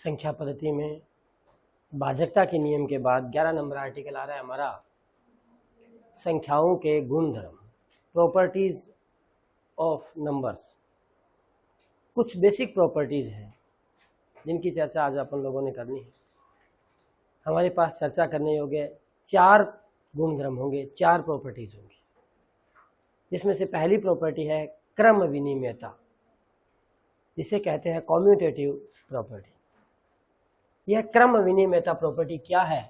संख्या पद्धति में भाजकता के नियम के बाद 11 नंबर आर्टिकल आ रहा है हमारा संख्याओं के गुणधर्म, प्रॉपर्टीज ऑफ नंबर्स। कुछ बेसिक प्रॉपर्टीज हैं जिनकी चर्चा आज अपन लोगों ने करनी है। हमारे पास चर्चा करने योग्य 4 गुणधर्म होंगे, 4 प्रॉपर्टीज होंगी, जिसमें से पहली प्रॉपर्टी है क्रम विनिमयता, जिसे कहते हैं कॉम्यूटेटिव प्रॉपर्टी। यह क्रम विनिमयता प्रॉपर्टी क्या है?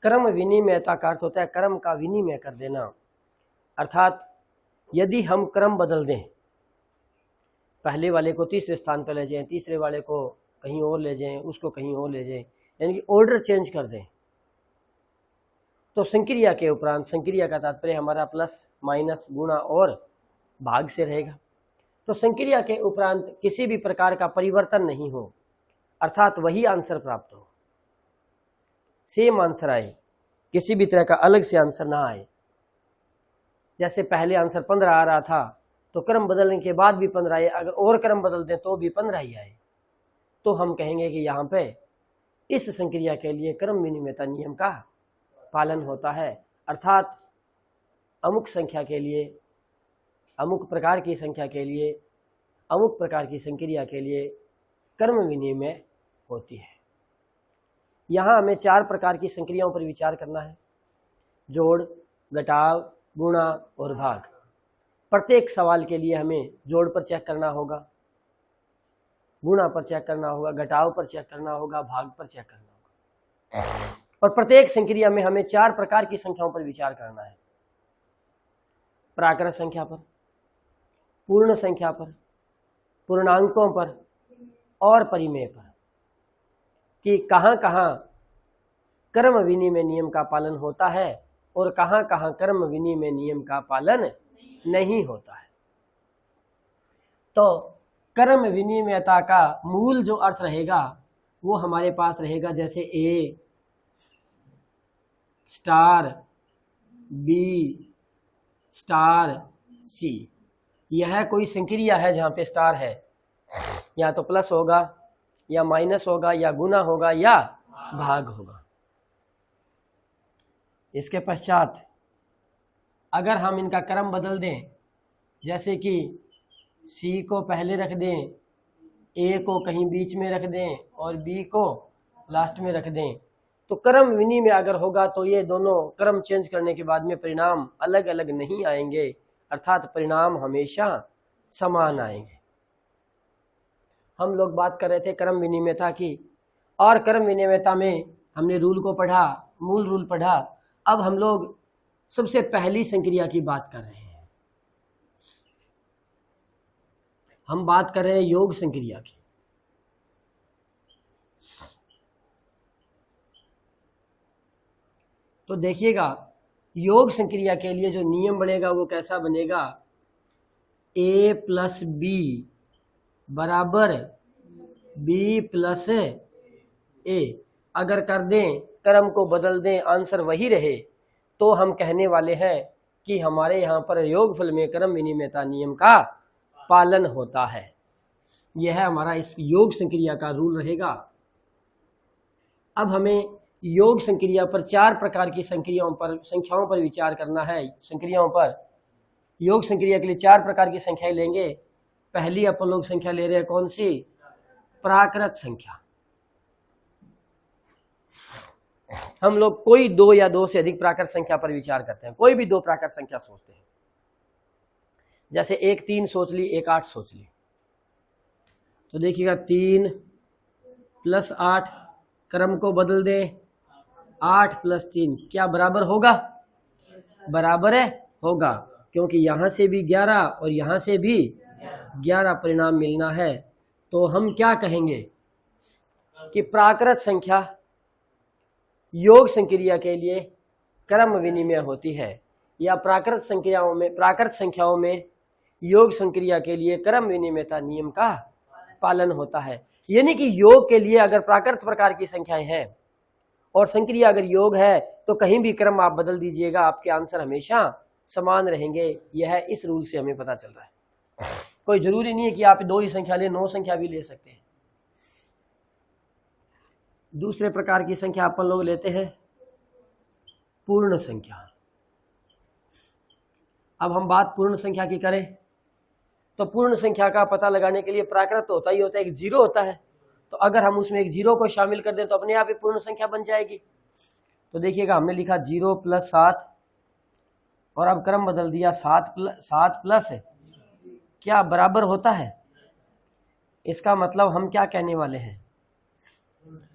क्रम विनिमयता का अर्थ होता है क्रम का विनिमय कर देना। अर्थात यदि हम क्रम बदल दें, पहले वाले को तीसरे स्थान पर ले जाएं, तीसरे वाले को कहीं और ले जाएं, उसको कहीं और ले जाएं, यानी कि ऑर्डर चेंज कर दें, तो संक्रिया के उपरांत, संक्रिया का तात्पर्य हमारा प्लस माइनस गुणा और भाग से रहेगा। तो संक्रिया के उपरांत किसी भी प्रकार का परिवर्तन नहीं हो, अर्थात वही आंसर प्राप्त हो, सेम आंसर आए, किसी भी तरह का अलग से आंसर ना आए। जैसे पहले आंसर 15 आ रहा था तो क्रम बदलने के बाद भी 15 आए, अगर और क्रम बदल दें तो भी 15 ही आए, तो हम कहेंगे कि यहाँ पे इस संक्रिया के लिए क्रम विनिमयता नियम का पालन होता है। अर्थात अमुक संख्या के लिए, अमुक प्रकार की संख्या के लिए, अमुक प्रकार की संक्रिया के लिए क्रम विनिमय होती है। यहाँ हमें 4 प्रकार की संक्रियाओं पर विचार करना है: जोड़, घटाव, गुणा और भाग। प्रत्येक सवाल के लिए हमें जोड़ पर चेक करना होगा, गुणा पर चेक करना होगा, घटाव पर चेक करना होगा, भाग पर चेक करना होगा। और प्रत्येक संक्रिया में हमें 4 प्रकार की संख्याओं पर विचार करना है: प्राकृत संख्या पर, पूर्ण संख्या पर, पूर्णांकों पर और परिमेय पर, कि कहाँ कहाँ क्रम विनिमय नियम का पालन होता है और कहाँ कहाँ क्रम विनिमय नियम का पालन नहीं होता है। तो क्रम विनिमयता का मूल जो अर्थ रहेगा वो हमारे पास रहेगा जैसे ए स्टार बी स्टार सी। यह कोई संक्रिया है जहाँ पे स्टार है, या तो प्लस होगा या माइनस होगा या गुना होगा या भाग होगा। इसके पश्चात अगर हम इनका क्रम बदल दें, जैसे कि सी को पहले रख दें, ए को कहीं बीच में रख दें और बी को लास्ट में रख दें, तो क्रम विनिमय अगर होगा तो ये दोनों क्रम चेंज करने के बाद में परिणाम अलग अलग नहीं आएंगे, अर्थात परिणाम हमेशा समान आएंगे। हम लोग बात कर रहे थे क्रम विनिमयता की, और क्रम विनिमयता में हमने रूल को पढ़ा, मूल रूल पढ़ा। अब हम लोग सबसे पहली संक्रिया की बात कर रहे हैं। हम बात कर रहे हैं योग संक्रिया की। तो देखिएगा, योग संक्रिया के लिए जो नियम बनेगा वो कैसा बनेगा? a प्लस बी बराबर b प्लस a। अगर कर दें, क्रम को बदल दें, आंसर वही रहे, तो हम कहने वाले हैं कि हमारे यहाँ पर योगफल में क्रम विनिमयता नियम का पालन होता है। यह हमारा इस योग संक्रिया का रूल रहेगा। अब हमें योग संक्रिया पर 4 प्रकार की संख्याओं पर विचार करना है। संक्रियाओं पर, योग संक्रिया के लिए 4 प्रकार की संख्याएं लेंगे। पहली अपन लोग संख्या ले रहे हैं कौन सी? प्राकृत संख्या। हम लोग कोई 2 या 2 से अधिक प्राकृत संख्या पर विचार करते हैं, कोई भी 2 प्राकृत संख्या सोचते हैं। जैसे 1 3 सोच ली, 1 8 सोच ली, तो देखिएगा 3 प्लस 8, क्रम को बदल दे, 8 प्लस 3 क्या बराबर होगा? बराबर है, होगा, क्योंकि यहाँ से भी 11 और यहाँ से भी 11 परिणाम मिलना है। तो हम क्या कहेंगे कि प्राकृत संख्या योग संक्रिया के लिए क्रम विनिमय होती है, या प्राकृत संख्याओं में योग संक्रिया के लिए क्रम विनिमयता नियम का पालन होता है। यानी कि योग के लिए अगर प्राकृत प्रकार की संख्याएं हैं और संक्रिया अगर योग है तो कहीं भी क्रम आप बदल दीजिएगा, आपके आंसर हमेशा समान रहेंगे। यह इस रूल से हमें पता चल रहा है। कोई जरूरी नहीं है कि आप 2 ही संख्या ले, 9 संख्या भी ले सकते हैं। दूसरे प्रकार की संख्या अपन लोग लेते हैं पूर्ण संख्या। अब हम बात पूर्ण संख्या की करें तो पूर्ण संख्या का पता लगाने के लिए प्राकृत होता ही होता है, एक जीरो होता है। तो अगर हम उसमें एक जीरो को शामिल कर दें तो अपने आप ही पूर्ण संख्या बन जाएगी। तो देखिएगा, हमने लिखा 0 + 7 और अब क्रम बदल दिया 7 प्लस क्या बराबर होता है। इसका मतलब हम क्या कहने वाले हैं,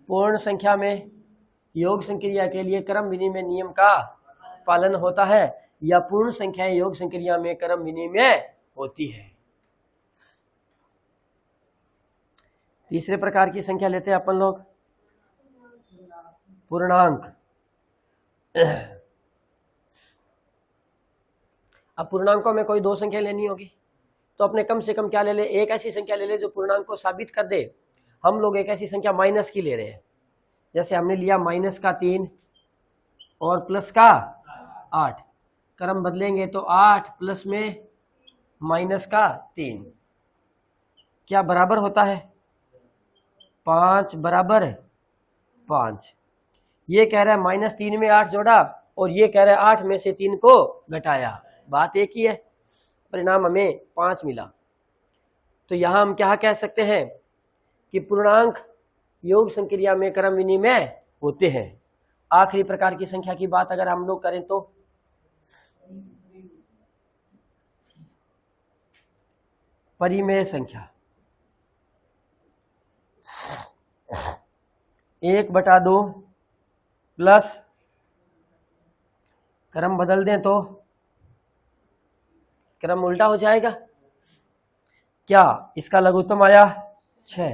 पूर्ण संख्या में योग संक्रिया के लिए क्रम विनिमय नियम का पालन होता है या पूर्ण संख्याएं योग संक्रिया में क्रम विनिमय होती है। तीसरे प्रकार की संख्या लेते हैं अपन लोग पूर्णांक। अब पूर्णांकों में कोई 2 संख्या लेनी होगी तो अपने कम से कम क्या ले ले, एक ऐसी संख्या ले ले जो पूर्णांक को साबित कर दे। हम लोग एक ऐसी संख्या माइनस की ले रहे हैं, जैसे हमने लिया -3 और +8। क्रम बदलेंगे तो 8 प्लस में -3 क्या बराबर होता है 5 बराबर 5। ये कह रहा है -3 में 8 जोड़ा और ये कह रहा है 8 में से 3 को घटाया, बात एक ही है, परिणाम हमें 5 मिला। तो यहाँ हम क्या कह सकते हैं कि पूर्णांक योग संक्रिया में क्रम विनिमय होते हैं। आखिरी प्रकार की संख्या की बात अगर हम लोग करें तो परिमेय संख्या। 1/2 प्लस क्रम बदल दें तो क्रम उल्टा हो जाएगा। क्या इसका लघुत्तम आया 6,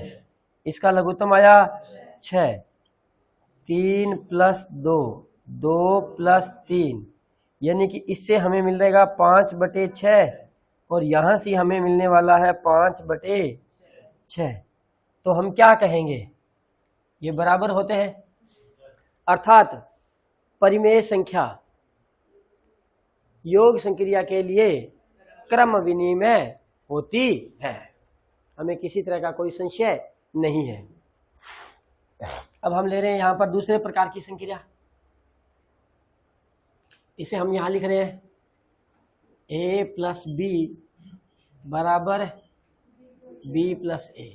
इसका लघुत्तम आया 6, 3 + 2, 2 + 3, यानी कि इससे हमें मिल जाएगा 5/6 और यहाँ से हमें मिलने वाला है 5/6। तो हम क्या कहेंगे, ये बराबर होते हैं। अर्थात परिमेय संख्या योग संक्रिया के लिए क्रम विनिमय होती है, हमें किसी तरह का कोई संशय नहीं है। अब हम ले रहे हैं यहाँ पर दूसरे प्रकार की संक्रिया, इसे हम यहाँ लिख रहे हैं a + b बराबर b + a।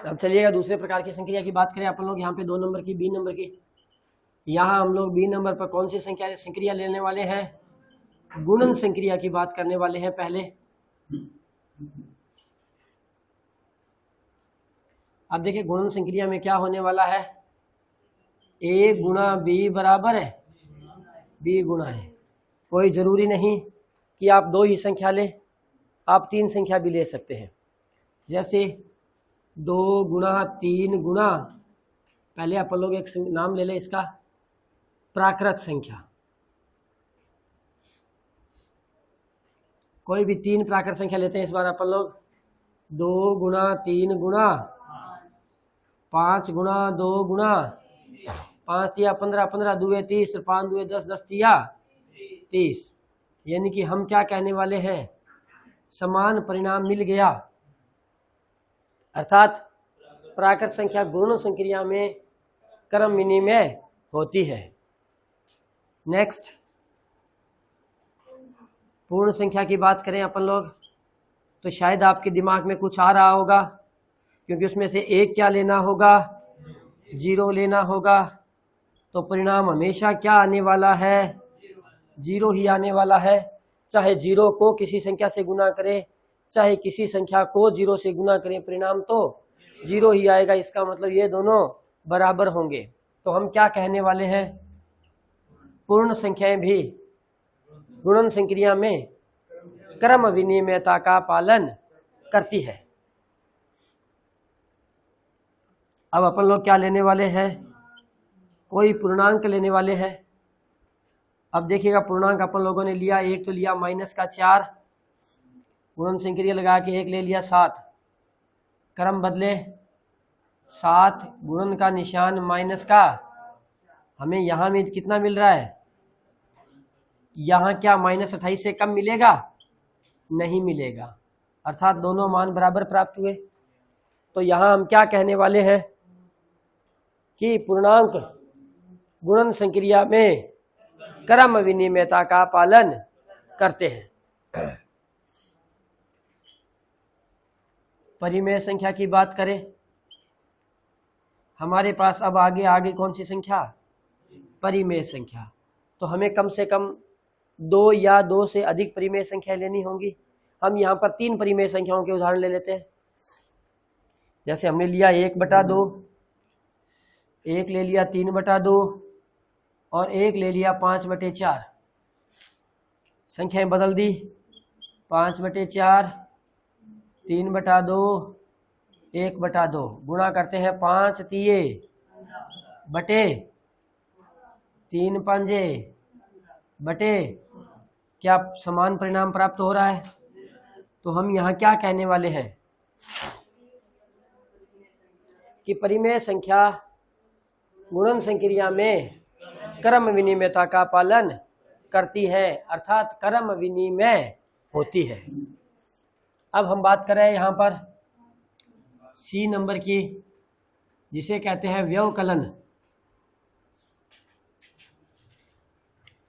अब चलिएगा दूसरे प्रकार की संक्रिया की बात करें अपन लोग। यहाँ पे 2 नंबर की, b नंबर की। यहाँ हम लोग b नंबर पर कौन सी संक्रिया लेने वाले हैं, गुणन संक्रिया की बात करने वाले हैं। पहले अब देखिए गुणन संक्रिया में क्या होने वाला है, a गुणा b बराबर है b गुणा है। कोई जरूरी नहीं कि आप 2 ही संख्या लें, आप 3 संख्या भी ले सकते हैं। जैसे 2 गुणा 3 गुणा, पहले अपन लोग एक नाम ले लें इसका, प्राकृत संख्या। कोई भी 3 प्राकृत संख्या लेते हैं इस बार अपन लोग। 2 गुणा 3 गुणा 5 गुणा 2 गुणा 5 × 15, 15 × 2 = 30, 5 × 2 = 10, 10 × 30। यानी कि हम क्या कहने वाले हैं, समान परिणाम मिल गया। अर्थात प्राकृत संख्या गुणन संक्रिया में क्रम विनिमय होती है। नेक्स्ट पूर्ण संख्या की बात करें अपन लोग तो शायद आपके दिमाग में कुछ आ रहा होगा, क्योंकि उसमें से एक क्या लेना होगा, 0 लेना होगा। तो परिणाम हमेशा क्या आने वाला है, 0 ही आने वाला है। चाहे 0 को किसी संख्या से गुना करें, चाहे किसी संख्या को 0 से गुना करें, परिणाम तो 0 ही आएगा। इसका मतलब ये दोनों बराबर होंगे। तो हम क्या कहने वाले हैं, पूर्ण संख्याएं भी गुणन संक्रिया में क्रम विनिमयता का पालन करती है। अब अपन लोग क्या लेने वाले हैं, कोई पूर्णांक लेने वाले हैं। अब देखिएगा पूर्णांक अपन लोगों ने लिया, एक तो लिया -4, गुणन संक्रिया लगा के एक ले लिया 7, क्रम बदले 7, गुणन का निशान माइनस का, हमें यहाँ में कितना मिल रहा है, यहाँ क्या -28 से कम मिलेगा, नहीं मिलेगा, अर्थात दोनों मान बराबर प्राप्त हुए। तो यहाँ हम क्या कहने वाले हैं कि पूर्णांक गुणन संक्रिया में क्रम विनिमेयता का पालन करते हैं। परिमेय संख्या की बात करें, हमारे पास अब आगे कौन सी संख्या, परिमेय संख्या। तो हमें कम से कम 2 या 2 से अधिक परिमेय संख्या लेनी होंगी। हम यहाँ पर 3 परिमेय संख्याओं के उदाहरण ले लेते हैं। जैसे हमने लिया 1/2, एक ले लिया 3/2 और एक ले लिया 5/4। संख्याएं बदल दी, 5/4, 3/2, 1/2, गुणा करते हैं 5 तिये बटे 3 पंजे बटे, क्या समान परिणाम प्राप्त हो रहा है। तो हम यहाँ क्या कहने वाले हैं कि परिमेय संख्या गुणन संक्रिया में क्रम विनिमेयता का पालन करती है, अर्थात क्रम विनिमय होती है। अब हम बात करें यहाँ पर सी नंबर की, जिसे कहते हैं व्यवकलन।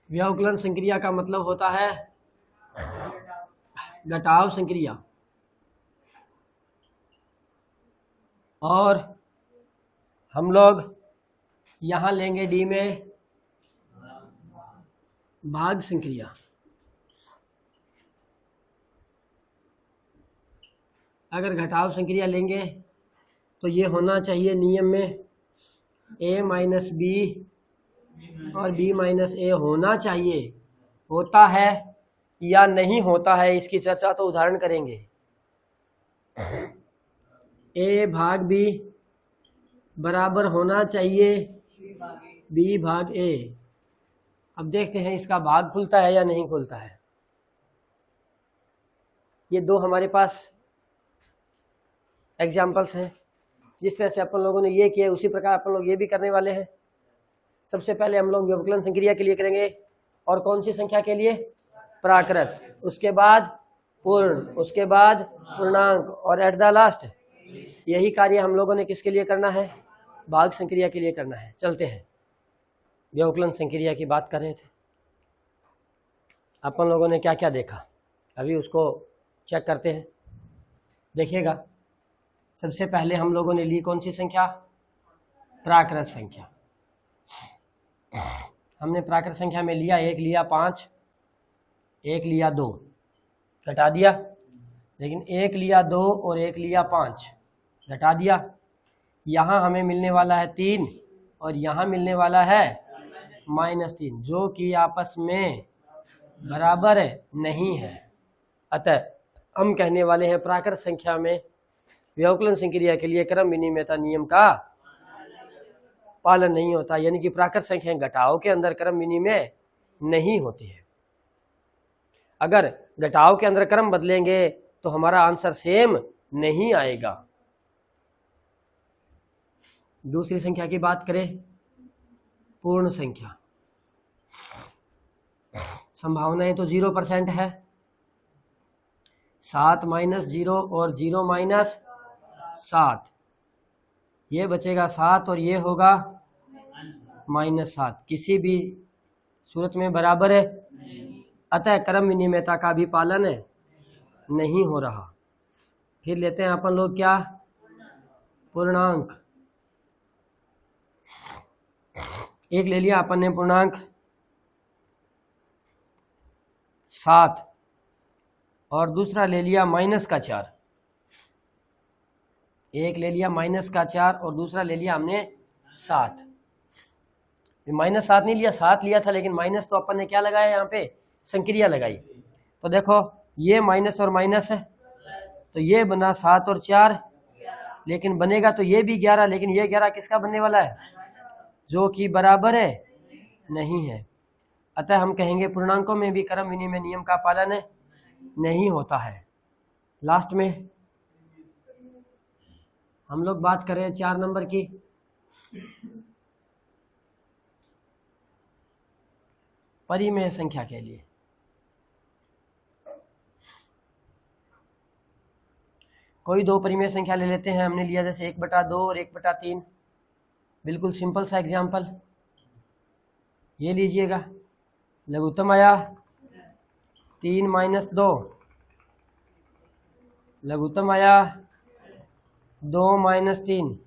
व्यवकलन संक्रिया का मतलब होता है घटाव संक्रिया, और हम लोग यहाँ लेंगे डी में भाग संक्रिया। अगर घटाव संक्रिया लेंगे तो ये होना चाहिए नियम में a माइनस बी और b माइनस ए होना चाहिए। होता है या नहीं होता है इसकी चर्चा तो उदाहरण करेंगे। a भाग b बराबर होना चाहिए b भाग a। अब देखते हैं इसका भाग खुलता है या नहीं खुलता है। ये दो हमारे पास एग्जाम्पल्स हैं। जिस तरह से अपन लोगों ने ये किया उसी प्रकार अपन लोग ये भी करने वाले हैं। सबसे पहले हम लोग व्यवकलन संक्रिया के लिए करेंगे, और कौन सी संख्या के लिए, प्राकृत, उसके बाद पूर्ण, उसके बाद पूर्णांक, और एट द लास्ट यही कार्य हम लोगों ने किसके लिए करना है, भाग संक्रिया के लिए करना है। चलते हैं, व्यवकलन संक्रिया की बात कर रहे थे। अपन लोगों ने क्या क्या देखा अभी उसको चेक करते हैं। देखिएगा, सबसे पहले हम लोगों ने ली कौन सी संख्या, प्राकृत संख्या। हमने प्राकृत संख्या में लिया, एक लिया 5, एक लिया 2, घटा दिया, लेकिन एक लिया 2 और एक लिया 5, घटा दिया। यहाँ हमें मिलने वाला है 3 और यहाँ मिलने वाला है -3, जो कि आपस में बराबर नहीं है। अतः हम कहने वाले हैं प्राकृत संख्या में व्यवकलन संक्रिया के लिए क्रम विनिमेयता नियम का पालन नहीं होता, यानी कि प्राकृत संख्या घटाव के अंदर क्रम विनिमय नहीं होती है। अगर घटाव के अंदर क्रम बदलेंगे तो हमारा आंसर सेम नहीं आएगा। दूसरी संख्या की बात करें, पूर्ण संख्या। संभावनाएं तो 0% है। 7 - 0 और 0 - 7, ये बचेगा 7 और ये होगा -7, किसी भी सूरत में बराबर है। अतः क्रम विनिमेयता का भी पालन नहीं हो रहा। फिर लेते हैं अपन लोग क्या, पूर्णांक। एक ले लिया अपन ने पूर्णांक 7 और दूसरा ले लिया -4। एक ले लिया -4 और दूसरा ले लिया हमने 7। -7 नहीं लिया, 7 लिया था, लेकिन माइनस तो अपन ने क्या लगाया, यहाँ पे संक्रिया लगाई। तो देखो ये माइनस और माइनस है, तो ये बना 7 और 4, लेकिन बनेगा तो ये भी 11, लेकिन ये 11 किसका बनने वाला है, जो कि बराबर है नहीं है। अतः हम कहेंगे पूर्णांकों में भी क्रम विनिमय नियम का पालन नहीं होता है। लास्ट में हम लोग बात करें 4 नंबर की। परिमेय संख्या के लिए कोई दो परिमेय संख्या ले लेते हैं। हमने लिया जैसे 1/2 और 1/3, बिल्कुल सिंपल सा एग्जाम्पल। ये लीजिएगा, लघुत्तम आया 3 - 2, लघुत्तम आया 2 - 3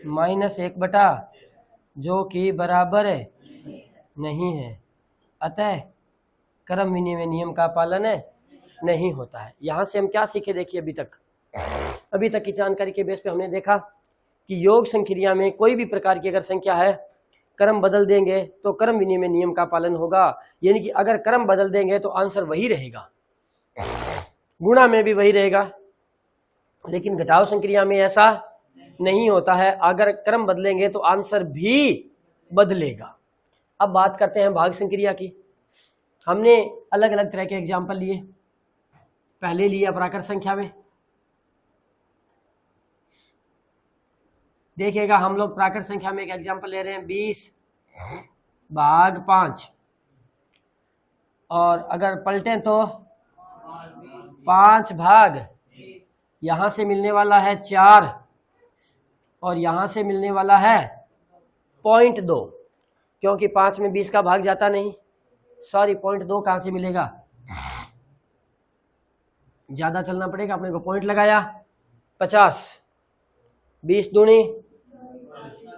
-1 जो कि बराबर नहीं है। अतः क्रम विनिमय नियम का पालन नहीं होता है। यहाँ से हम क्या सीखे? देखिए, अभी तक की जानकारी के बेस पे हमने देखा कि योग संक्रिया में कोई भी प्रकार की अगर संख्या है, क्रम बदल देंगे तो क्रम विनिमय नियम का पालन होगा। यानी कि अगर क्रम बदल देंगे तो आंसर वही रहेगा, गुणा में भी वही रहेगा। लेकिन घटाव संक्रिया में ऐसा नहीं होता है, अगर क्रम बदलेंगे तो आंसर भी बदलेगा। अब बात करते हैं भाग संक्रिया की। हमने अलग अलग तरह के एग्जाम्पल लिए। पहले लिया प्राकृत संख्या में। देखिएगा, हम लोग प्राकृत संख्या में एक एग्जाम्पल ले रहे हैं 20/5, और अगर पलटें तो 5 भाग, यहां से मिलने वाला है 4 और यहां से मिलने वाला है 0.2, क्योंकि 5 में 20 का भाग जाता नहीं। सॉरी, 0.2 कहां से मिलेगा? ज्यादा चलना पड़ेगा, अपने को पॉइंट लगाया 50, 20 दूनी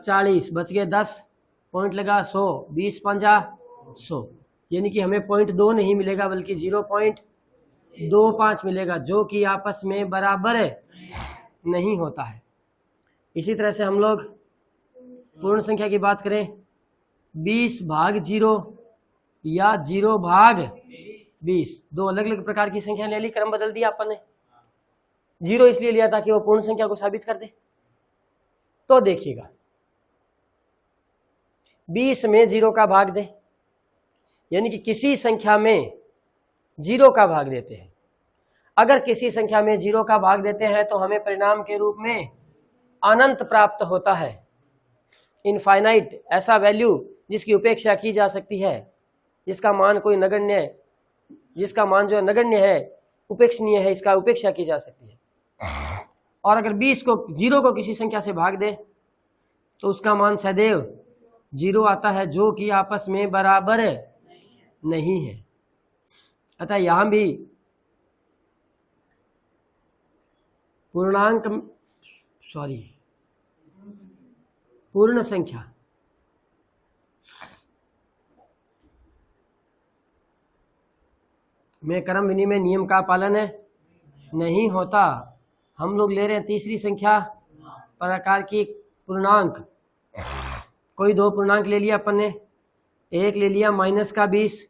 40, बच गए 10, पॉइंट लगा 100, 20 पंजा 100। यानी कि हमें 0.2 नहीं मिलेगा बल्कि 0.25 मिलेगा, जो कि आपस में बराबर नहीं होता है। इसी तरह से हम लोग पूर्ण संख्या की बात करें, 20/0 या 0/20, दो अलग अलग प्रकार की संख्या ले ली, क्रम बदल दिया अपन ने। 0 इसलिए लिया ताकि वो पूर्ण संख्या को साबित कर दे। तो देखिएगा, 20 में 0 का भाग दे, यानी कि किसी संख्या में 0 का भाग देते हैं। अगर किसी संख्या में 0 का भाग देते हैं तो हमें परिणाम के रूप में अनंत प्राप्त होता है, इनफाइनाइट, ऐसा वैल्यू जिसकी उपेक्षा की जा सकती है, जिसका मान कोई नगण्य, जिसका मान जो नगण्य है, उपेक्षणीय है, इसका उपेक्षा की जा सकती है। और अगर 0 को किसी संख्या से भाग दे तो उसका मान सदैव 0 आता है, जो कि आपस में बराबर नहीं है। अतः यहां भी पूर्ण संख्या में क्रम विनिमय नियम का पालन नहीं होता। हम लोग ले रहे हैं तीसरी संख्या प्रकार की पूर्णांक। कोई दो पूर्णांक ले लिया अपन ने, एक ले लिया -20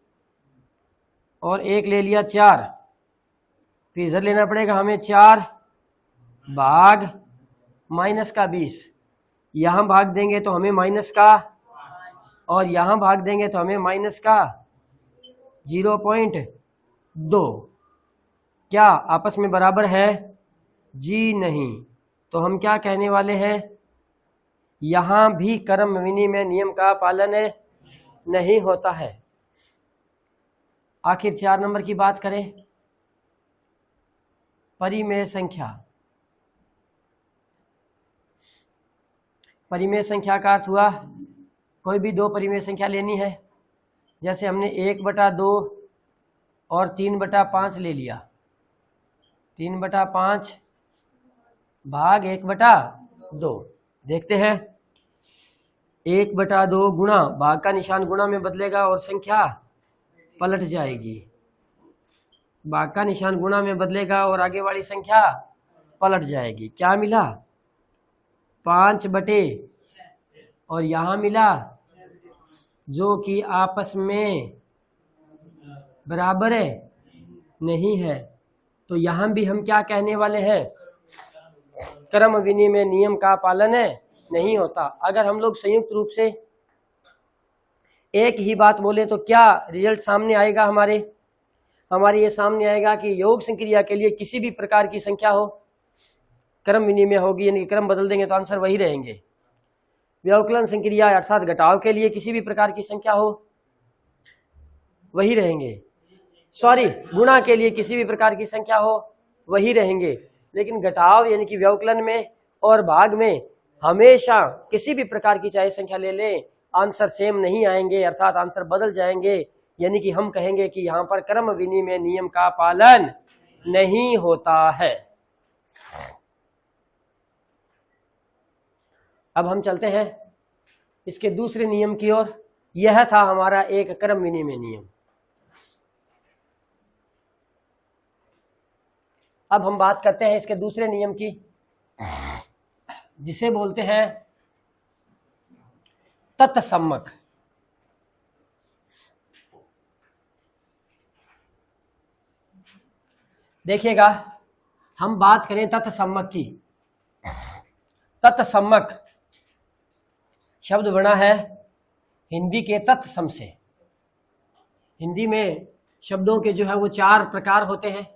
और एक ले लिया 4। फिर इधर लेना पड़ेगा हमें 4 भाग -20। यहाँ भाग देंगे तो हमें माइनस का, और यहाँ भाग देंगे तो हमें माइनस का 0.2। क्या आपस में बराबर है? जी नहीं। तो हम क्या कहने वाले हैं? यहाँ भी क्रम विनिमय नियम का पालन नहीं होता है। आखिर 4 नंबर की बात करें, परिमेय संख्या। परिमेय संख्या का अर्थ हुआ कोई भी दो परिमेय संख्या लेनी है। जैसे हमने 1/2 और 3/5 ले लिया। 3/5 भाग 1/2। देखते हैं, 1/2 गुणा, भाग का निशान गुणा में बदलेगा और संख्या पलट जाएगी। भाग का निशान गुणा में बदलेगा और आगे वाली संख्या पलट जाएगी। क्या मिला? 5/, और यहाँ मिला जो कि आपस में बराबर नहीं है। तो यहाँ भी हम क्या कहने वाले हैं? क्रम विनिमय नियम का पालन नहीं होता। अगर हम लोग संयुक्त रूप से एक ही बात बोले तो क्या रिजल्ट सामने आएगा हमारे ये सामने आएगा कि योग संक्रिया के लिए किसी भी प्रकार की संख्या हो, क्रम विनिमय होगी, यानी कि क्रम बदल देंगे तो आंसर वही रहेंगे। व्यवकलन संक्रिया अर्थात घटाव के लिए किसी भी प्रकार की संख्या हो वही रहेंगे, सॉरी गुणा के लिए किसी भी प्रकार की संख्या हो वही रहेंगे। लेकिन घटाव यानी कि व्यवकलन में और भाग में हमेशा किसी भी प्रकार की चाहे संख्या ले लें, आंसर सेम नहीं आएंगे, अर्थात आंसर बदल जाएंगे। यानी कि हम कहेंगे कि यहाँ पर क्रम विनिमय नियम का पालन नहीं होता है। अब हम चलते हैं इसके दूसरे नियम की ओर। यह था हमारा एक क्रम विनिमय नियम। अब हम बात करते हैं इसके दूसरे नियम की, जिसे बोलते हैं तत्सम्मक। देखिएगा, हम बात करें तत्सम्मक की। तत्सम्मक शब्द बना है हिंदी के तत्सम से। हिंदी में शब्दों के जो है वो 4 प्रकार होते हैं।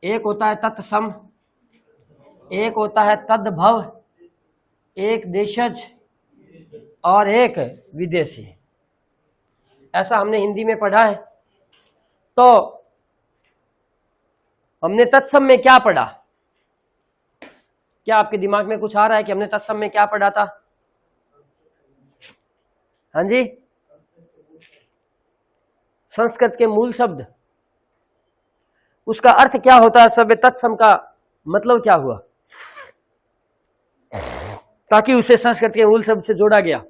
एक होता है तत्सम, एक होता है तद्भव, एक देशज और एक विदेशी। ऐसा हमने हिंदी में पढ़ा है। तो हमने तत्सम में क्या पढ़ा? क्या आपके दिमाग में कुछ आ रहा है कि हमने तत्सम में क्या पढ़ा था? हाँ जी, संस्कृत के मूल शब्द, उसका अर्थ क्या होता है? सब तत्सम का मतलब क्या हुआ, ताकि उसे संस्कृत के मूल शब्द से जोड़ा गया।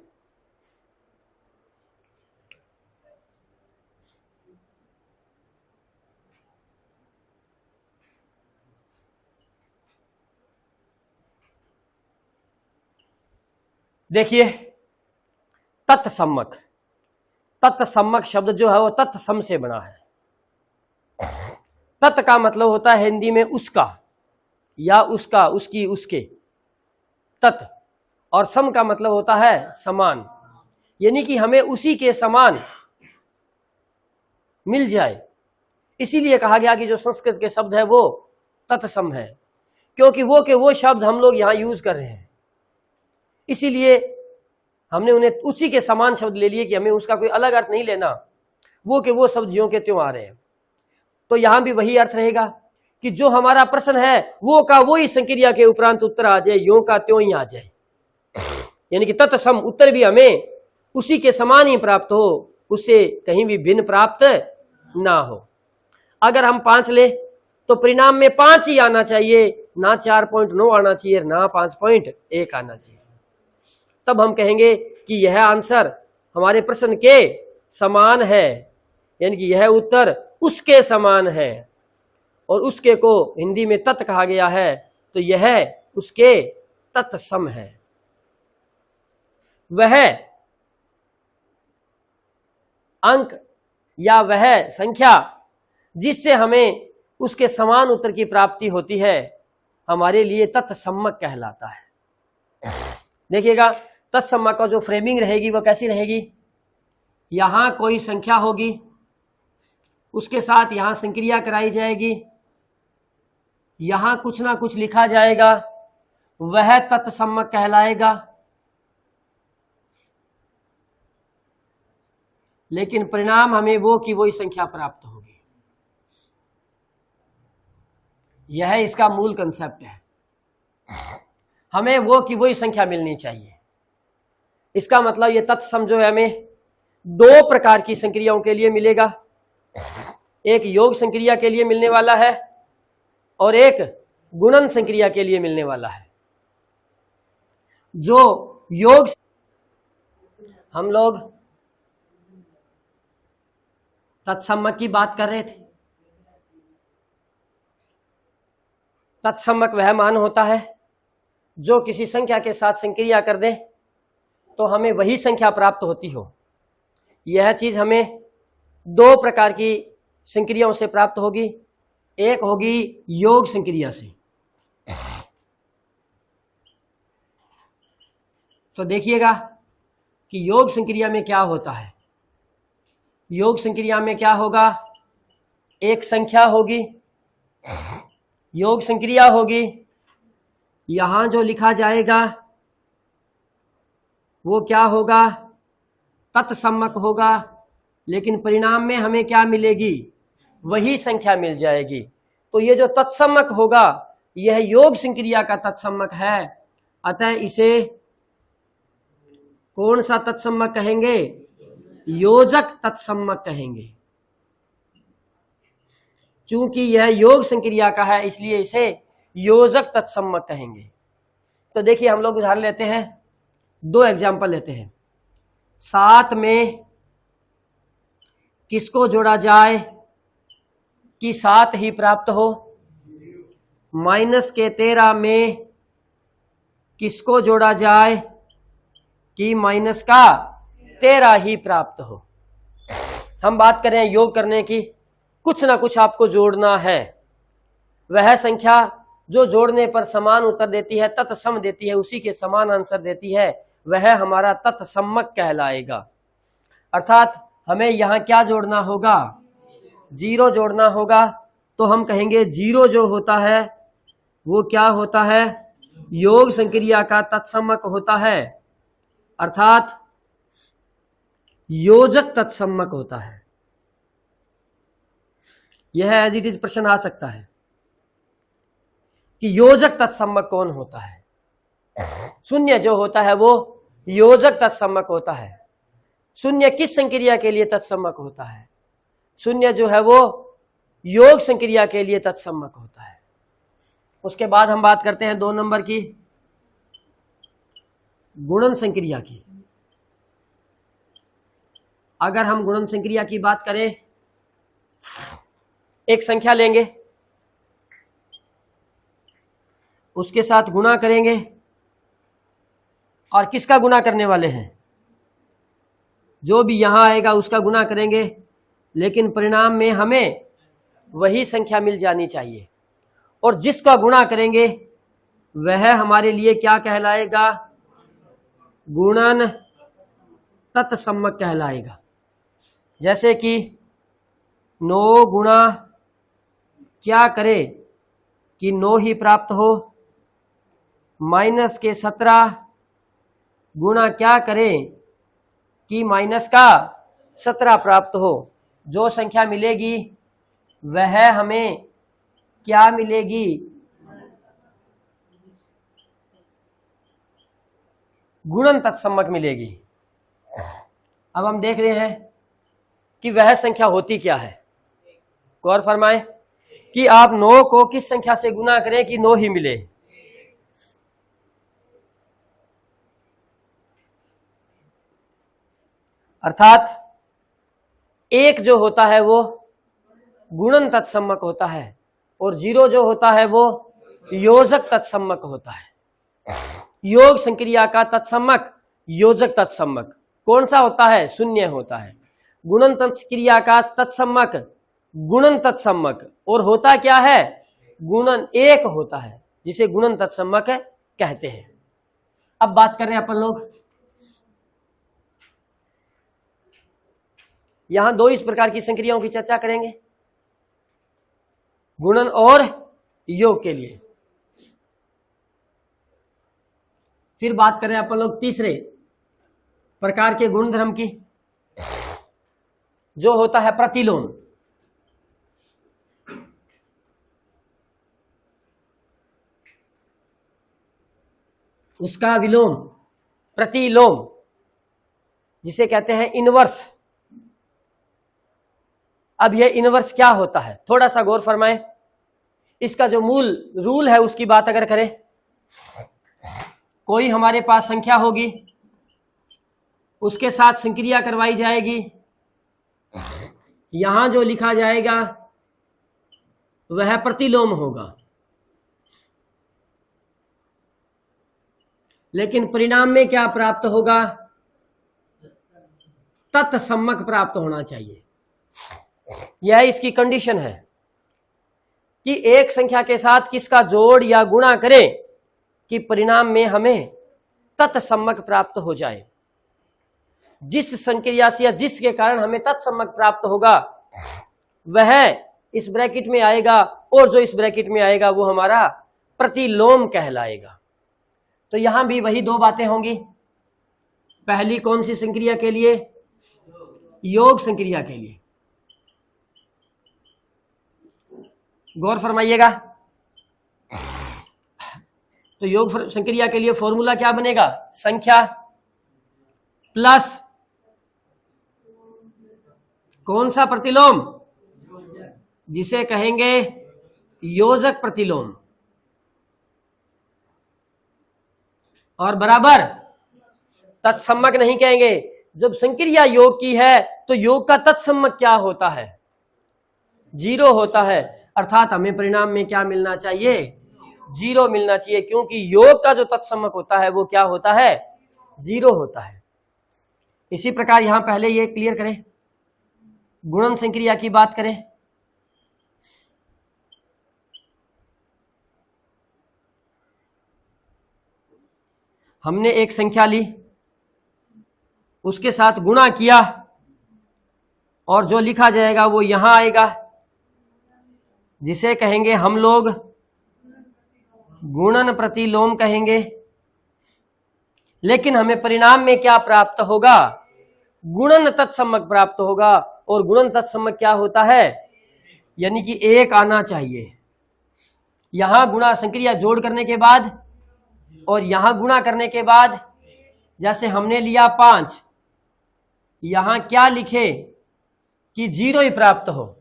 देखिए, तत्सम्मक, तत्सम्मक शब्द जो है वो तत्सम से बना है। तत् का मतलब होता है हिंदी में उसका या उसका, उसकी, उसके, तत्। और सम का मतलब होता है समान, यानी कि हमें उसी के समान मिल जाए। इसीलिए कहा गया कि जो संस्कृत के शब्द है वो तत्सम है, क्योंकि वो के वो शब्द हम लोग यहाँ यूज कर रहे हैं। इसीलिए हमने उन्हें उसी के समान शब्द ले लिए कि हमें उसका कोई अलग अर्थ नहीं लेना, वो के वो शब्द ज्यों के त्यों आ रहे हैं। तो यहां भी वही अर्थ रहेगा कि जो हमारा प्रश्न है वो का वही संक्रिया के उपरांत उत्तर आ जाए, यों का त्यों ही आ जाए। यानी कि तत्सम उत्तर भी हमें उसी के समान ही प्राप्त हो, उससे कहीं भी भिन्न प्राप्त ना हो। अगर हम 5 ले तो परिणाम में 5 ही आना चाहिए, ना 4.9 आना चाहिए, ना 5.1 आना चाहिए। तब हम कहेंगे कि यह आंसर हमारे प्रश्न के समान है, यानी कि यह उत्तर उसके समान है। और उसके को हिंदी में तत् कहा गया है, तो यह उसके तत्सम है। वह अंक या वह संख्या जिससे हमें उसके समान उत्तर की प्राप्ति होती है, हमारे लिए तत्सम्मक कहलाता है। देखिएगा, तत्सम्मक का जो फ्रेमिंग रहेगी वो कैसी रहेगी? यहां कोई संख्या होगी, उसके साथ यहां संक्रिया कराई जाएगी, यहां कुछ ना कुछ लिखा जाएगा, वह तत्सम्मक कहलाएगा। लेकिन परिणाम हमें वो की वही संख्या प्राप्त होगी। यह इसका मूल कंसेप्ट है। हमें वो की वही संख्या मिलनी चाहिए। इसका मतलब ये तत्सम जो है हमें 2 प्रकार की संक्रियाओं के लिए मिलेगा। एक योग संक्रिया के लिए मिलने वाला है और एक गुणन संक्रिया के लिए मिलने वाला है। जो योग, हम लोग तत्सम्मक की बात कर रहे थे। तत्सम्मक वह मान होता है जो किसी संख्या के साथ संक्रिया कर दे तो हमें वही संख्या प्राप्त होती हो। यह चीज हमें 2 प्रकार की संक्रियाओं से प्राप्त होगी। एक होगी योग संक्रिया से। तो देखिएगा, कि योग संक्रिया में क्या होता है। योग संक्रिया में क्या होगा, एक संख्या होगी, योग संक्रिया होगी, यहां जो लिखा जाएगा वो क्या होगा, तत्सम्मक होगा, लेकिन परिणाम में हमें क्या मिलेगी, वही संख्या मिल जाएगी। तो ये जो तत्सम्मक होगा यह योग संक्रिया का तत्सम्मक है, अतः इसे कौन सा तत्सम्मक कहेंगे, योजक तत्सम्मक कहेंगे। चूंकि यह योग संक्रिया का है इसलिए इसे योजक तत्सम्मक कहेंगे। तो देखिए हम लोग उदाहरण लेते हैं, दो एग्जाम्पल लेते हैं। 7 में किसको जोड़ा जाए कि 7 ही प्राप्त हो, -13 में किसको जोड़ा जाए कि -13 ही प्राप्त हो। हम बात करें योग करने की, कुछ ना कुछ आपको जोड़ना है, वह संख्या जो जोड़ने पर समान उत्तर देती है, तत्सम देती है, उसी के समान आंसर देती है, वह हमारा तत्सम्मक कहलाएगा। अर्थात हमें यहाँ क्या जोड़ना होगा, 0 जोड़ना होगा। तो हम कहेंगे 0 जो होता है वो क्या होता है, योग संक्रिया का तत्सम्मक होता है, अर्थात योजक तत्सम्मक होता है। यह एज इट इज प्रश्न आ सकता है कि योजक तत्सम्मक कौन होता है। शून्य जो होता है वो योजक तत्सम्मक होता है। शून्य किस संक्रिया के लिए तत्सम्मक होता है, शून्य जो है वो योग संक्रिया के लिए तत्सम्मक होता है। उसके बाद हम बात करते हैं 2 नंबर की, गुणन संक्रिया की। अगर हम गुणन संक्रिया की बात करें, एक संख्या लेंगे, उसके साथ गुणा करेंगे, और किसका गुणा करने वाले हैं, जो भी यहां आएगा उसका गुणा करेंगे, लेकिन परिणाम में हमें वही संख्या मिल जानी चाहिए। और जिसका गुणा करेंगे वह हमारे लिए क्या कहलाएगा, गुणन तत्सम्मक कहलाएगा। जैसे कि 9 गुणा क्या करे कि 9 ही प्राप्त हो, -17 गुणा क्या करें कि -17 प्राप्त हो। जो संख्या मिलेगी वह हमें क्या मिलेगी, गुणन तत्सम्मक मिलेगी। अब हम देख रहे हैं कि वह संख्या होती क्या है। गौर फरमाएं कि आप 9 को किस संख्या से गुणा करें कि 9 ही मिले। अर्थात 1 जो होता है वो गुणन तत्सम्मक होता है, और 0 जो होता है वो योजक तत्सम्मक होता है। योग संक्रिया का तत्सम्मक योजक तत्सम्मक कौन सा होता है, शून्य होता है। गुणन संक्रिया का तत्सम्मक गुणन तत्सम्मक, और होता क्या है, गुणन 1 होता है, जिसे गुणन तत्सम्मक कहते हैं। अब बात कर रहे हैं अपन लोग, यहां 2 इस प्रकार की संक्रियाओं की चर्चा करेंगे, गुणन और योग के लिए। फिर बात करें अपन लोग तीसरे प्रकार के गुणधर्म की, जो होता है प्रतिलोम। उसका विलोम, प्रतिलोम, जिसे कहते हैं इनवर्स। अब यह इनवर्स क्या होता है, थोड़ा सा गौर फरमाएं। इसका जो मूल रूल है उसकी बात अगर करें, कोई हमारे पास संख्या होगी, उसके साथ संक्रिया करवाई जाएगी, यहां जो लिखा जाएगा वह प्रतिलोम होगा, लेकिन परिणाम में क्या प्राप्त होगा, तत्सम्मक प्राप्त होना चाहिए। यह इसकी कंडीशन है कि एक संख्या के साथ किसका जोड़ या गुणा करें कि परिणाम में हमें तत्सम्मक प्राप्त हो जाए। जिस संक्रिया से या जिसके कारण हमें तत्समक प्राप्त होगा वह इस ब्रैकेट में आएगा, और जो इस ब्रैकेट में आएगा वो हमारा प्रतिलोम कहलाएगा। तो यहां भी वही दो बातें होंगी। पहली कौन सी संक्रिया के लिए? योग संक्रिया के लिए। गौर फरमाइएगा। तो योग संक्रिया के लिए फॉर्मूला क्या बनेगा? संख्या प्लस कौन सा प्रतिलोम? जिसे कहेंगे योजक प्रतिलोम, और बराबर तत्समक नहीं कहेंगे। जब संक्रिया योग की है तो योग का तत्समक क्या होता है? 0 होता है। अर्थात हमें परिणाम में क्या मिलना चाहिए? 0 मिलना चाहिए, क्योंकि योग का जो तत्समक होता है वो क्या होता है? 0 होता है। इसी प्रकार यहां पहले ये क्लियर करें, गुणन संक्रिया की बात करें। हमने एक संख्या ली, उसके साथ गुणा किया, और जो लिखा जाएगा वो यहां आएगा, जिसे कहेंगे हम लोग गुणन प्रतिलोम कहेंगे। लेकिन हमें परिणाम में क्या प्राप्त होगा? गुणन तत्समक प्राप्त होगा। और गुणन तत्समक क्या होता है? यानी कि 1 आना चाहिए। यहां गुणा संक्रिया जोड़ करने के बाद और यहां गुणा करने के बाद, जैसे हमने लिया 5, यहां क्या लिखे कि 0 ही प्राप्त हो,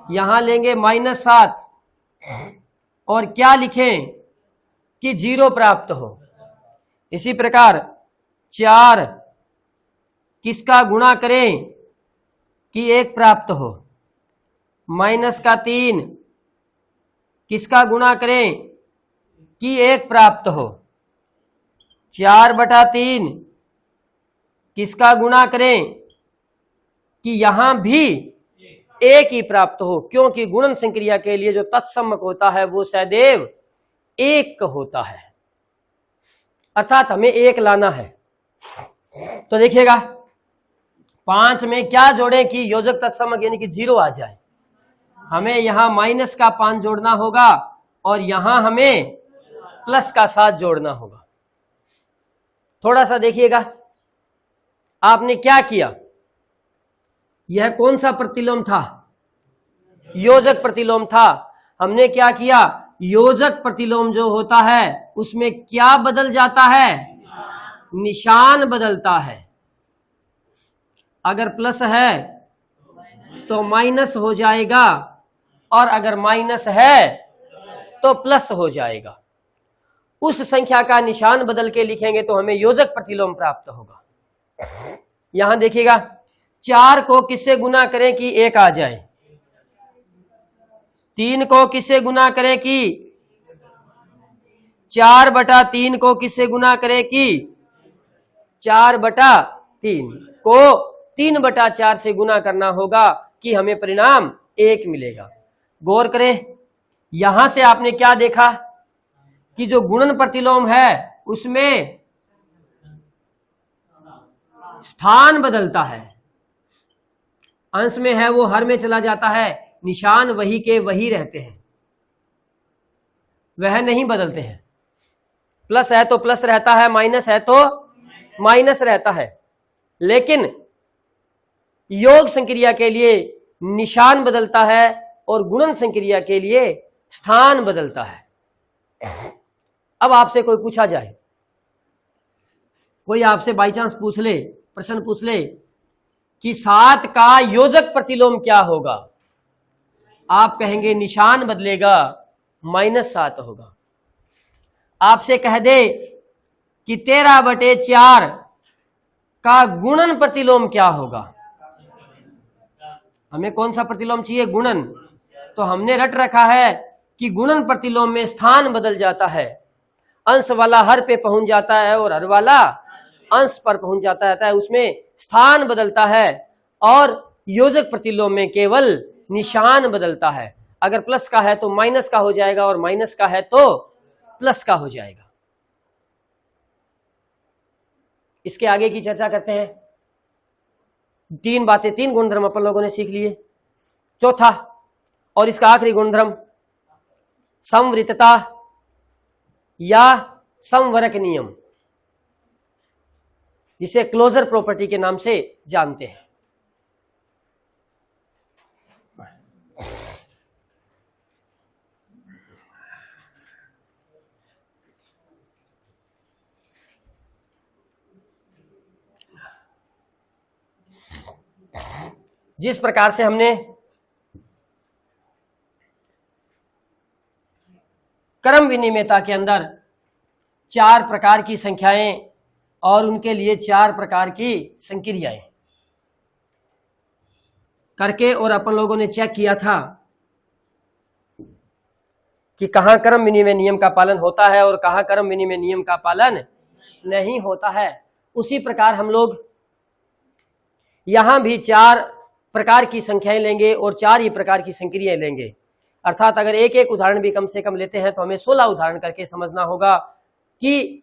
यहां लेंगे -7 और क्या लिखें कि 0 प्राप्त हो। इसी प्रकार 4 किसका गुणा करें कि 1 प्राप्त हो, -3 किसका गुणा करें कि 1 प्राप्त हो, 4/3 किसका गुणा करें कि यहां भी 1 ही प्राप्त हो, क्योंकि गुणन संक्रिया के लिए जो तत्समक होता है वो सदैव 1 होता है। अर्थात हमें 1 लाना है। तो देखिएगा 5 में क्या जोड़ें कि योजक तत्समक यानी कि 0 आ जाए। हमें यहां -5 जोड़ना होगा और यहां हमें +7 जोड़ना होगा। थोड़ा सा देखिएगा, आपने क्या किया? यह कौन सा प्रतिलोम था? योजक प्रतिलोम था। हमने क्या किया? योजक प्रतिलोम जो होता है उसमें क्या बदल जाता है? निशान बदलता है। अगर प्लस है तो माइनस हो जाएगा, और अगर माइनस है तो प्लस हो जाएगा। उस संख्या का निशान बदल के लिखेंगे तो हमें योजक प्रतिलोम प्राप्त होगा। यहां देखिएगा, 4 को किससे गुना करें कि 1 आ जाए, 3 को किससे गुना करें कि 4/3 को किससे गुना करें कि 4/3 को 3/4 से गुना करना होगा कि हमें परिणाम 1 मिलेगा। गौर करें, यहां से आपने क्या देखा कि जो गुणन प्रतिलोम है उसमें स्थान बदलता है। अंश में है वो हर में चला जाता है, निशान वही के वही रहते हैं, वह नहीं बदलते हैं। प्लस है तो प्लस रहता है, माइनस है तो माइनस रहता है। लेकिन योग संक्रिया के लिए निशान बदलता है और गुणन संक्रिया के लिए स्थान बदलता है। अब आपसे कोई पूछा जाए, कोई आपसे बाई चांस पूछ ले, प्रश्न पूछ ले कि 7 का योजक प्रतिलोम क्या होगा, आप कहेंगे निशान बदलेगा, -7 होगा। आपसे कह दे कि 13/4 का गुणन प्रतिलोम क्या होगा, हमें कौन सा प्रतिलोम चाहिए? गुणन। तो हमने रट रखा है कि गुणन प्रतिलोम में स्थान बदल जाता है, अंश वाला हर पे पहुंच जाता है और हर वाला अंश पर पहुंच जाता है, उसमें स्थान बदलता है। और योजक प्रतिलोम में केवल निशान बदलता है। अगर प्लस का है तो माइनस का हो जाएगा और माइनस का है तो प्लस का हो जाएगा। इसके आगे की चर्चा करते हैं। तीन बातें, तीन गुणधर्म अपन लोगों ने सीख लिए। चौथा और इसका आखिरी गुणधर्म समवृतता या समवरक नियम, जिसे क्लोजर प्रॉपर्टी के नाम से जानते हैं। जिस प्रकार से हमने क्रम विनिमेयता के अंदर चार प्रकार की संख्याएं और उनके लिए चार प्रकार की संक्रियाएं करके और अपन लोगों ने चेक किया था कि कहां क्रम विनिमय नियम का पालन होता है और कहां क्रम विनिमय नियम का पालन नहीं होता है, उसी प्रकार हम लोग यहां भी चार प्रकार की संख्याएं लेंगे और चार ही प्रकार की संक्रियाएं लेंगे। अर्थात अगर एक एक उदाहरण भी कम से कम लेते हैं तो हमें 16 उदाहरण करके समझना होगा कि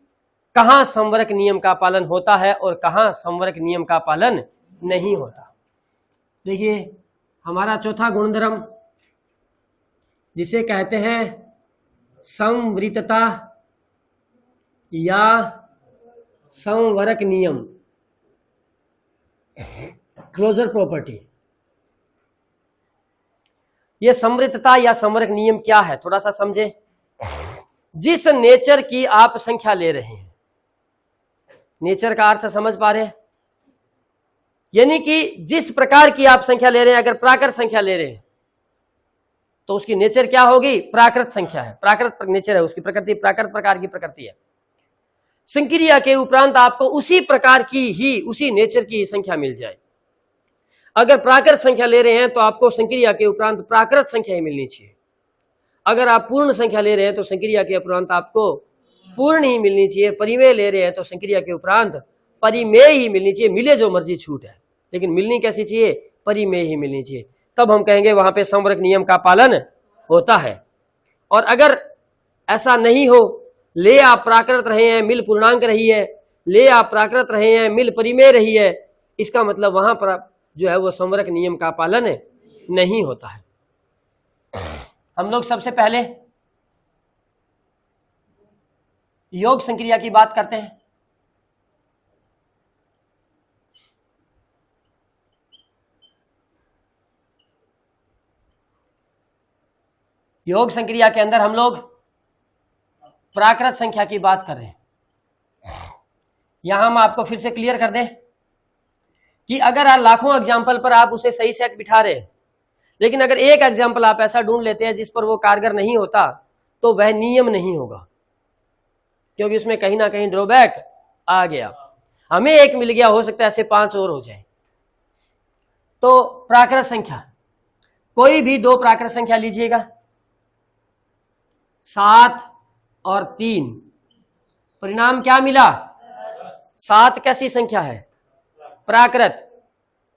कहां समवरक नियम का पालन होता है और कहां समवरक नियम का पालन नहीं होता। देखिए हमारा चौथा गुणधर्म जिसे कहते हैं समवृतता या समवरक नियम, क्लोजर प्रॉपर्टी। यह समवृतता या समवरक नियम क्या है, थोड़ा सा समझे। जिस नेचर की आप संख्या ले रहे हैं, नेचर का अर्थ समझ पा रहे हैं, यानी कि जिस प्रकार की आप संख्या ले रहे हैं, अगर प्राकृत संख्या ले रहे हैं तो उसकी नेचर क्या होगी, प्राकृत संख्या है, प्राकृत नेचर है उसकी, प्रकृति प्राकृत प्रकार की प्रकृति है। संक्रिया के उपरांत आपको उसी प्रकार की ही, उसी नेचर की संख्या मिल जाए। अगर प्राकृत संख्या ले रहे हैं तो आपको संक्रिया के उपरांत प्राकृत संख्या ही मिलनी चाहिए। अगर आप पूर्ण संख्या ले रहे हैं तो संक्रिया के उपरांत आपको पूर्ण ही मिलनी चाहिए। परिमेय ले रहे हैं तो संक्रिया के उपरांत परिमेय ही मिलनी चाहिए। मिले जो मर्जी छूट है, लेकिन मिलनी कैसी चाहिए, परिमेय ही मिलनी चाहिए। तब हम कहेंगे वहां पे समवरक नियम का पालन होता है। और अगर ऐसा नहीं हो, ले आप प्राकृत रहे हैं मिल पूर्णांक रही है, ले आप प्राकृत रहे हैं मिल परिमेय रही है, इसका मतलब वहां पर जो है वो समवरक नियम का पालन नहीं होता है। हम लोग सबसे पहले योग संक्रिया की बात करते हैं। योग संक्रिया के अंदर हम लोग प्राकृत संख्या की बात कर रहे हैं। यहां हम आपको फिर से क्लियर कर दें कि अगर आप लाखों एग्जाम्पल पर आप उसे सही सेट बिठा रहे हैं, लेकिन अगर एक एग्जाम्पल आप ऐसा ढूंढ लेते हैं जिस पर वो कारगर नहीं होता, तो वह नियम नहीं होगा, क्योंकि उसमें कहीं ना कहीं ड्रॉबैक आ गया। हमें एक मिल गया, हो सकता है ऐसे 5 और हो जाए। तो प्राकृत संख्या, कोई भी दो प्राकृत संख्या लीजिएगा, 7 और 3, परिणाम क्या मिला, 7 कैसी संख्या है, प्राकृत।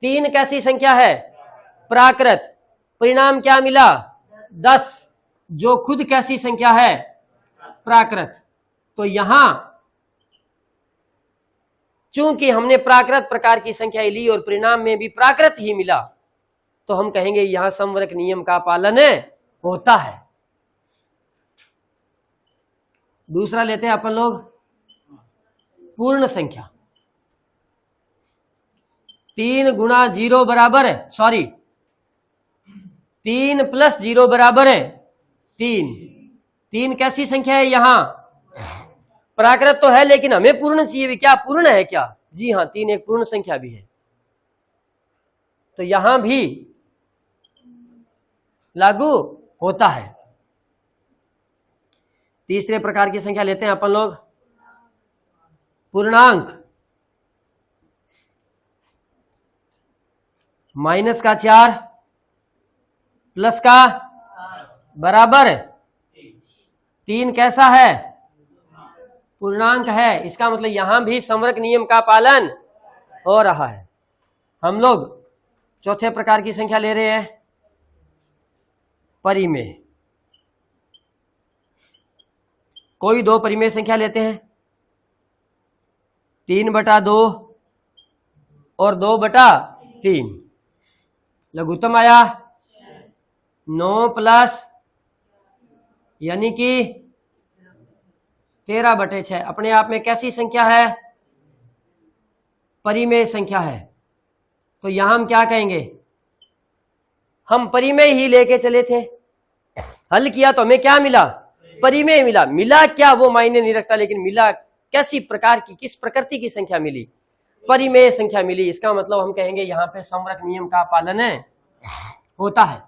3 कैसी संख्या है, प्राकृत। परिणाम क्या मिला, 10, जो खुद कैसी संख्या है, प्राकृत। तो यहां चूंकि हमने प्राकृत प्रकार की संख्या ली और परिणाम में भी प्राकृत ही मिला, तो हम कहेंगे यहां समवरक नियम का पालन होता है। दूसरा लेते हैं अपन लोग पूर्ण संख्या। 3 गुणा 0 बराबर है, 3 प्लस 0 बराबर है 3। 3 कैसी संख्या है, यहां प्राकृत तो है लेकिन हमें पूर्ण चाहिए। क्या पूर्ण है क्या, जी हां, 3 एक पूर्ण संख्या भी है, तो यहां भी लागू होता है। तीसरे प्रकार की संख्या लेते हैं अपन लोग पूर्णांक। माइनस का 4 प्लस का बराबर 3 कैसा है, पूर्णांक है। इसका मतलब यहां भी समवरक नियम का पालन हो रहा है। हम लोग चौथे प्रकार की संख्या ले रहे हैं परिमेय। कोई दो परिमेय संख्या लेते हैं, 3/2 और 2/3। 3, लघुत्तम आया 9 प्लस यानी कि 13/6। अपने आप में कैसी संख्या है? परिमेय संख्या है। तो यहां हम क्या कहेंगे? हम परिमेय ही लेके चले थे, हल किया तो हमें क्या मिला? परिमेय मिला। मिला क्या वो मायने नहीं रखता, लेकिन मिला कैसी प्रकार की, किस प्रकृति की संख्या मिली? परिमेय संख्या मिली। इसका मतलब हम कहेंगे यहां पे संवरक नियम का पालन होता है।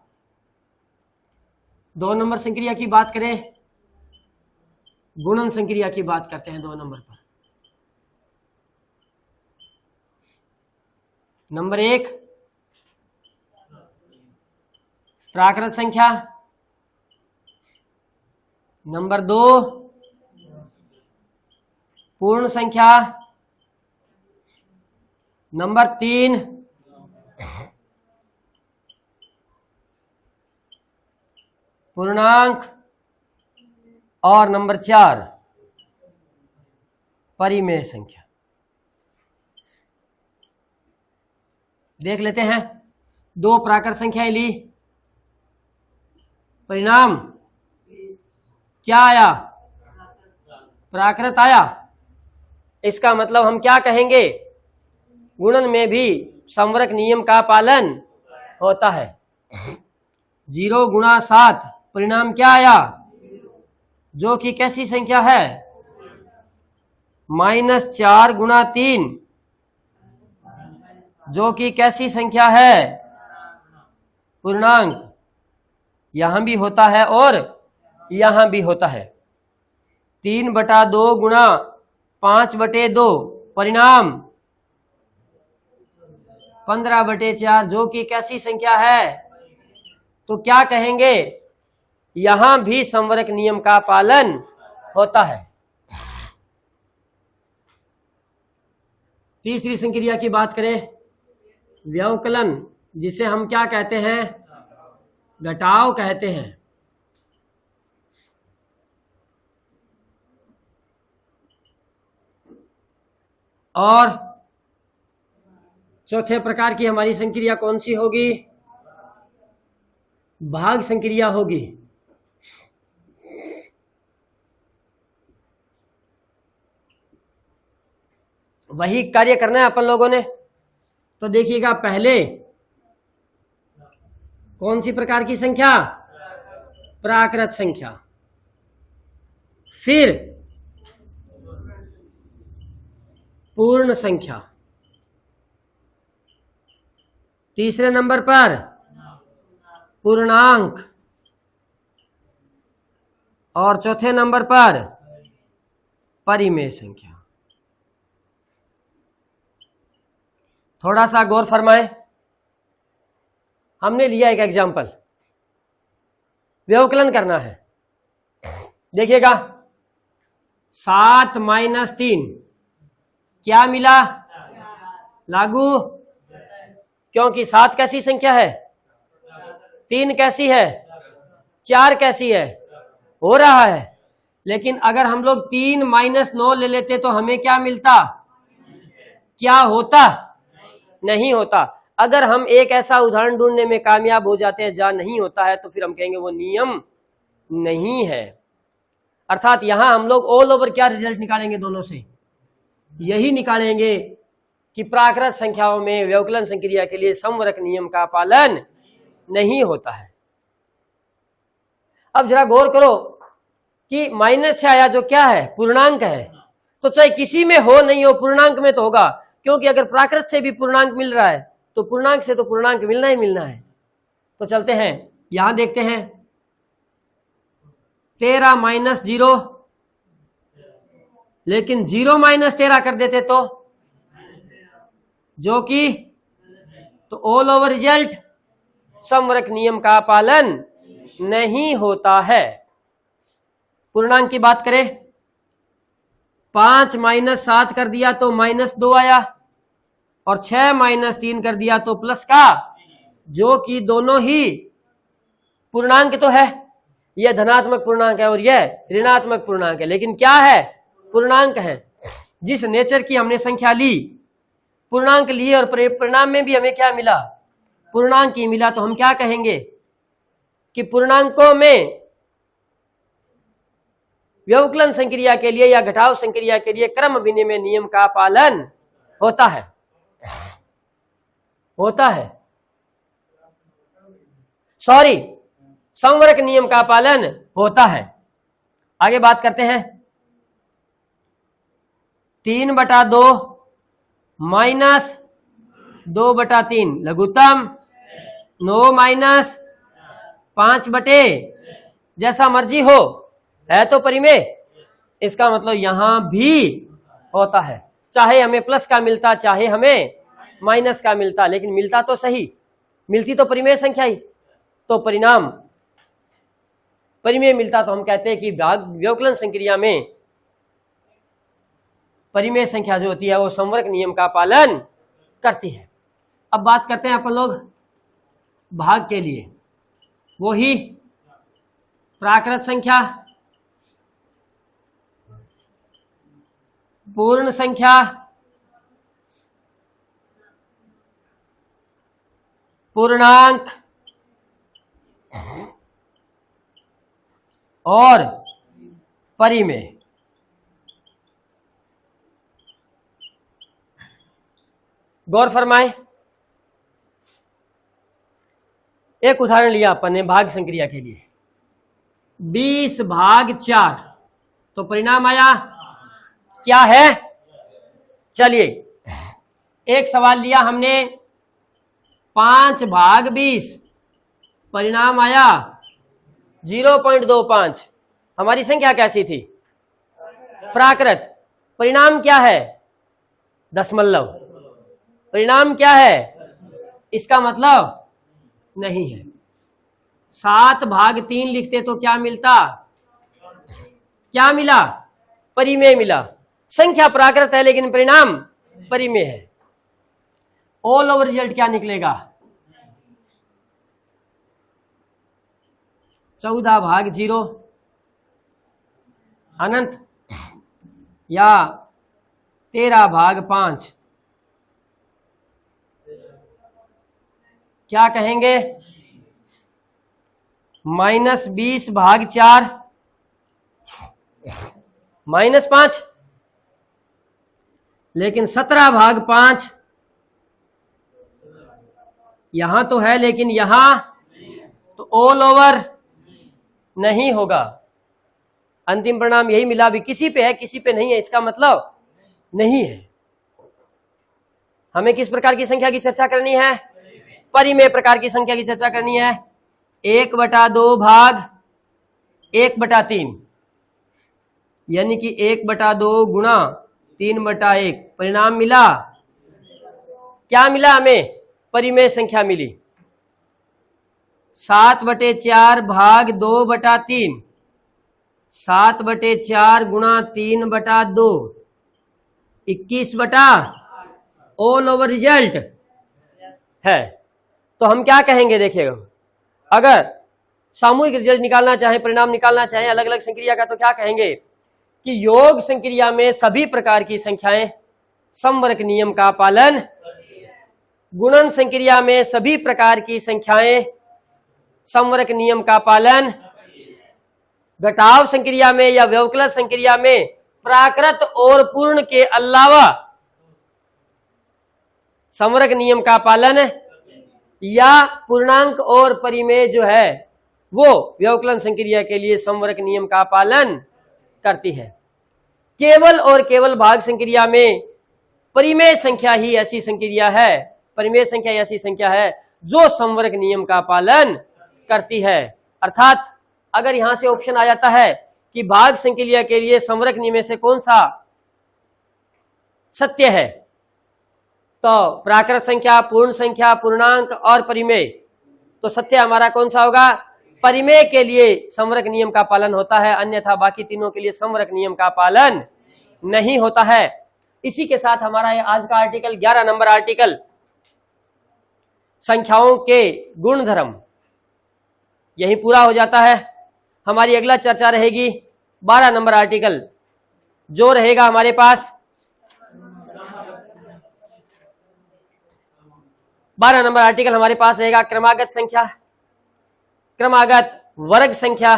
2 नंबर संक्रिया की बात करें, गुणन संक्रिया की बात करते हैं 2 नंबर पर। नंबर 1 प्राकृत संख्या, नंबर 2 पूर्ण संख्या, नंबर 3 पूर्णांक और नंबर 4 परिमेय संख्या। देख लेते हैं। 2 प्राकृत संख्याएं ली, परिणाम क्या आया? प्राकृत आया। इसका मतलब हम क्या कहेंगे? गुणन में भी संवरक नियम का पालन होता है। 0 गुणा 7 परिणाम क्या आया? जो कि कैसी संख्या है? -4 गुणा 3 जो कि कैसी संख्या है? पूर्णांक। यहां भी होता है और यहां भी होता है। 3/2 गुणा 5/2 परिणाम 15/4 जो कि कैसी संख्या है? तो क्या कहेंगे? यहां भी संवरक नियम का पालन होता है। तीसरी संक्रिया की बात करें, व्यवकलन, जिसे हम क्या कहते हैं? घटाव कहते हैं। और चौथे प्रकार की हमारी संक्रिया कौन सी होगी? भाग संक्रिया होगी। वही कार्य करना है अपन लोगों ने। तो देखिएगा, पहले कौन सी प्रकार की संख्या? प्राकृत संख्या, फिर पूर्ण संख्या, तीसरे नंबर पर पूर्णांक और चौथे नंबर पर परिमेय संख्या। थोड़ा सा गौर फरमाएं। हमने लिया एक एग्जाम्पल, व्यवकलन करना है। देखिएगा, 7 - 3 क्या मिला? लागू। क्योंकि 7 कैसी संख्या है? 3 कैसी है? 4 कैसी है? हो रहा है। लेकिन अगर हम लोग 3 - 9 ले लेते तो हमें क्या मिलता? क्या होता? नहीं होता। अगर हम एक ऐसा उदाहरण ढूंढने में कामयाब हो जाते हैं जहां नहीं होता है, तो फिर हम कहेंगे वो नियम नहीं है। अर्थात यहां हम लोग ऑल ओवर क्या रिजल्ट निकालेंगे? दोनों से यही निकालेंगे कि प्राकृत संख्याओं में व्यवकलन संक्रिया के लिए संवरक नियम का पालन नहीं होता है। अब जरा गौर करो कि माइनस से आया जो क्या है? पूर्णांक है। तो चाहे किसी में हो नहीं हो, पूर्णांक में तो होगा, क्योंकि अगर प्राकृत से भी पूर्णांक मिल रहा है तो पूर्णांक से तो पूर्णांक मिलना ही मिलना है। तो चलते हैं, यहां देखते हैं। 13 - 0, लेकिन 0 - 13 कर देते तो जो कि, तो ऑल ओवर रिजल्ट संवरक नियम का पालन नहीं होता है। पूर्णांक की बात करें, 5 - 7 कर दिया तो -2 आया, और 6 - 3 कर दिया तो प्लस का, जो कि दोनों ही पूर्णांक तो है। यह धनात्मक पूर्णांक है और यह ऋणात्मक पूर्णांक है, लेकिन क्या है? पूर्णांक है। जिस नेचर की हमने संख्या ली, पूर्णांक लिए और परिणाम में भी हमें क्या मिला, पूर्णांक ही मिला, तो हम क्या कहेंगे कि पूर्णांकों में व्यवकलन संक्रिया के लिए या घटाव संक्रिया के लिए क्रम विनिमय नियम का पालन होता है, सॉरी, संवर्ग नियम का पालन होता है। आगे बात करते हैं। 3/2 माइनस 2/3 लघुत्तम, 9 माइनस 5 जैसा मर्जी हो, है तो परिमेय। इसका मतलब यहां भी होता है, चाहे हमें प्लस का मिलता चाहे हमें माइनस का मिलता, लेकिन मिलता तो सही, मिलती तो परिमेय संख्या ही, तो परिणाम परिमेय मिलता, तो हम कहते हैं कि व्यवकलन संक्रिया में परिमेय संख्या जो होती है वो संवर्ग नियम का पालन करती है। अब बात करते हैं अपन लोग भाग के लिए, वो ही प्राकृत संख्या, पूर्ण संख्या, पूर्णांक और परिमेय। गौर फरमाए, एक उदाहरण लिया अपन ने भाग संक्रिया के लिए, 20/4, तो परिणाम आया क्या है। चलिए एक सवाल लिया हमने 5/20, परिणाम आया 0.25। हमारी संख्या कैसी थी, प्राकृत। परिणाम क्या है, दशमलव। परिणाम क्या है, इसका मतलब नहीं है। 7/3 लिखते तो क्या मिलता, क्या मिला, परिमेय मिला। संख्या प्राकृत है लेकिन परिणाम परिमेय है। ऑल ओवर रिजल्ट क्या निकलेगा, 14/0 अनंत या 13/5। क्या कहेंगे, -20/4 -5, लेकिन 17/5 यहां तो है लेकिन यहां तो ऑल ओवर नहीं होगा। अंतिम परिणाम यही मिला, भी किसी पे है किसी पे नहीं है, इसका मतलब नहीं है। हमें किस प्रकार की संख्या की चर्चा करनी है, परिमेय प्रकार की संख्या की चर्चा करनी है। 1/2 भाग 1/3, यानी कि 1/2 गुणा 3/1। परिणाम मिला, क्या मिला हमें, परिमेय संख्या मिली। 7/4 भाग 2/3, 7/4 गुणा 3/2, 21 ऑल ओवर रिजल्ट है। तो हम क्या कहेंगे, देखिएगा, अगर सामूहिक रिजल्ट निकालना चाहें, परिणाम निकालना चाहें अलग अलग संक्रिया का, तो क्या कहेंगे कि योग संक्रिया में सभी प्रकार की संख्याएं संवर्ग नियम का पालन, गुणन संक्रिया में सभी प्रकार की संख्याएं संवर्ग नियम का पालन, घटाव संक्रिया में या व्यवकलन संक्रिया में प्राकृत और पूर्ण के अलावा संवर्ग नियम का पालन, या पूर्णांक और परिमेय जो है वो व्यवकलन संक्रिया के लिए संवर्ग नियम का पालन करती है। केवल और केवल भाग संक्रिया में परिमेय संख्या ही ऐसी संक्रिया है, परिमेय संख्या ऐसी संख्या है जो संवर्ग नियम का पालन करती है। अर्थात अगर यहां से ऑप्शन आ जाता है कि भाग संक्रिया के लिए संवर्ग नियम में से कौन सा सत्य है, तो प्राकृत संख्या, पूर्ण संख्या, पूर्णांक और परिमेय, तो सत्य हमारा कौन सा होगा, परिमेय के लिए संवर्ग नियम का पालन होता है, अन्यथा बाकी तीनों के लिए संवर्ग नियम का पालन नहीं होता है। इसी के साथ हमारा ये आज का आर्टिकल 11 नंबर आर्टिकल संख्याओं के गुणधर्म यही पूरा हो जाता है। हमारी अगला चर्चा रहेगी 12 नंबर आर्टिकल, जो रहेगा हमारे पास 12 नंबर आर्टिकल हमारे पास रहेगा क्रमागत संख्या, क्रमागत वर्ग संख्या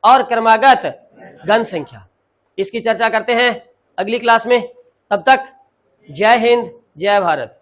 और क्रमागत घन संख्या। इसकी चर्चा करते हैं अगली क्लास में। तब तक जय हिंद, जय भारत।